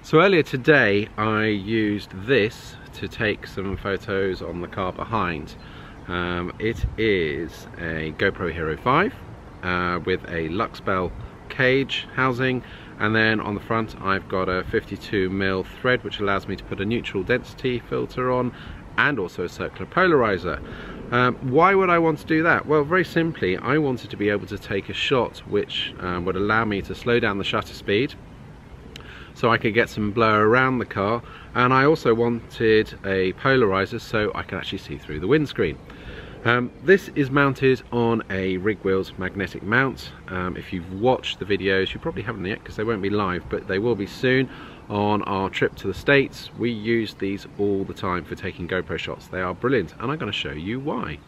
So earlier today I used this to take some photos on the car behind. It is a GoPro Hero5 with a Luxebell cage housing, and then on the front I've got a 52mm thread which allows me to put a neutral density filter on and also a circular polarizer. Why would I want to do that? Well, very simply, I wanted to be able to take a shot which would allow me to slow down the shutter speed so I could get some blur around the car, and I also wanted a polarizer so I could actually see through the windscreen. This is mounted on a RigWheels magnetic mount. If you've watched the videos, you probably haven't yet because they won't be live, but they will be soon. On our trip to the States, we use these all the time for taking GoPro shots. They are brilliant, and I'm going to show you why.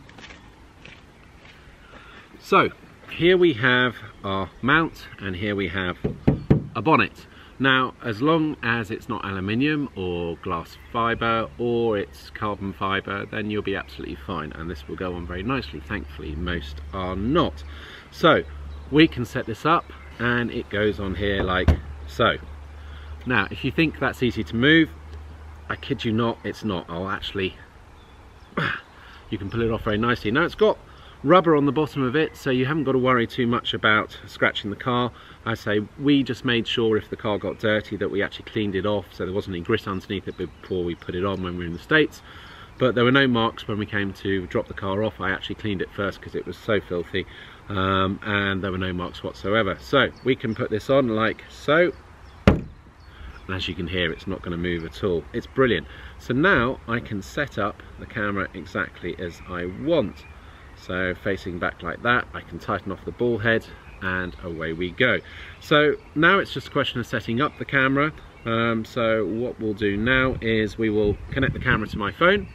So here we have our mount, and here we have a bonnet. Now, as long as it's not aluminium or glass fibre or it's carbon fibre, then you'll be absolutely fine, and this will go on very nicely. Thankfully, most are not. So we can set this up and it goes on here like so. Now, if you think that's easy to move, I kid you not, it's not. I'll actually, you can pull it off very nicely. Now, it's got rubber on the bottom of it, so you haven't got to worry too much about scratching the car. I say we just made sure if the car got dirty that we actually cleaned it off, so there wasn't any grit underneath it before we put it on when we were in the States. But there were no marks when we came to drop the car off. I actually cleaned it first because it was so filthy, and there were no marks whatsoever. So we can put this on like so, and as you can hear, it's not going to move at all. It's brilliant. So now I can set up the camera exactly as I want. So facing back like that, I can tighten off the ball head and away we go. So now it's just a question of setting up the camera. So what we'll do now is we will connect the camera to my phone,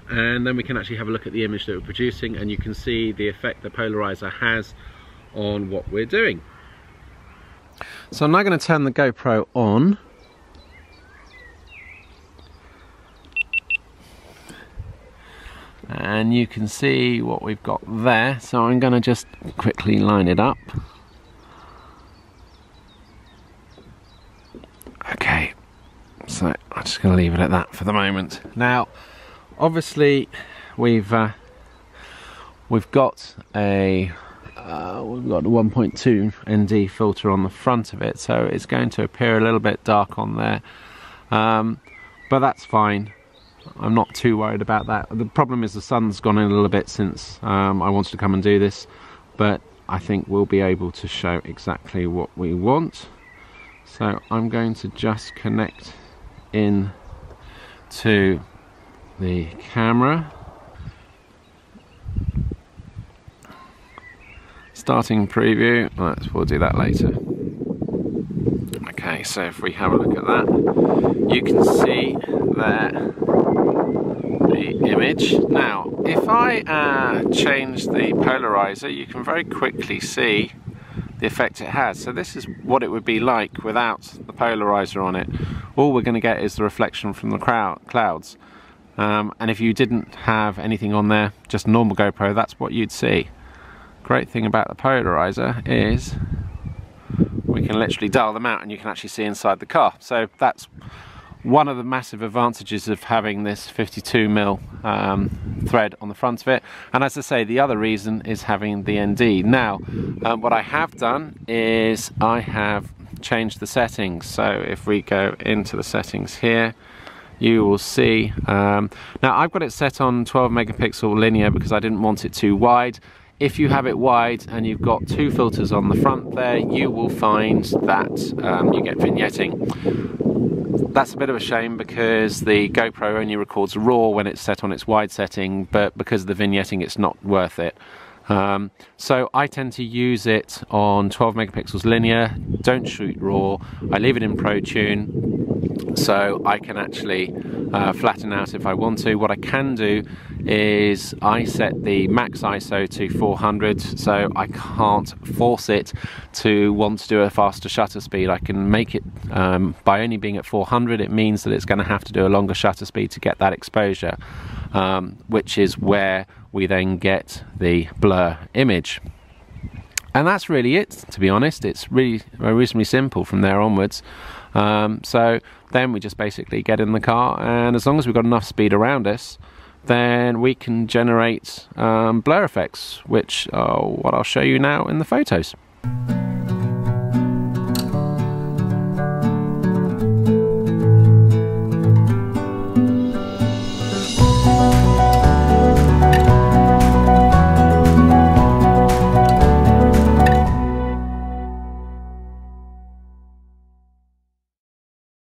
and then we can actually have a look at the image that we're producing, and you can see the effect the polarizer has on what we're doing. So I'm now going to turn the GoPro on. And you can see what we've got there, so I'm going to just quickly line it up. Okay, so I'm just going to leave it at that for the moment. Now, obviously, we've got a 1.2 ND filter on the front of it, so it's going to appear a little bit dark on there, but that's fine. I'm not too worried about that. The problem is the sun's gone in a little bit since I wanted to come and do this, but I think we'll be able to show exactly what we want. So I'm going to just connect in to the camera. Starting preview, we'll do that later. Okay, so if we have a look at that, you can see there the image. Now, if I change the polarizer, you can very quickly see the effect it has. So this is what it would be like without the polarizer on it. All we're going to get is the reflection from the clouds. And if you didn't have anything on there, just normal GoPro, that's what you'd see. Great thing about the polarizer is we can literally dial them out and you can actually see inside the car. So that's one of the massive advantages of having this 52mm thread on the front of it. And as I say, the other reason is having the ND. Now, what I have done is I have changed the settings. So if we go into the settings here, you will see, now I've got it set on 12 megapixel linear because I didn't want it too wide. If you have it wide and you've got two filters on the front there, you will find that you get vignetting. That's a bit of a shame because the GoPro only records RAW when it's set on its wide setting, but because of the vignetting it's not worth it. So I tend to use it on 12 megapixels linear, don't shoot RAW, I leave it in Pro Tune so I can actually flatten out if I want to. What I can do is I set the max ISO to 400, so I can't force it to want to do a faster shutter speed. I can make it, by only being at 400, it means that it's going to have to do a longer shutter speed to get that exposure, which is where we then get the blur image. And that's really it, to be honest. It's really reasonably simple from there onwards. So then we just basically get in the car, and as long as we've got enough speed around us, then we can generate blur effects, which are what I'll show you now in the photos.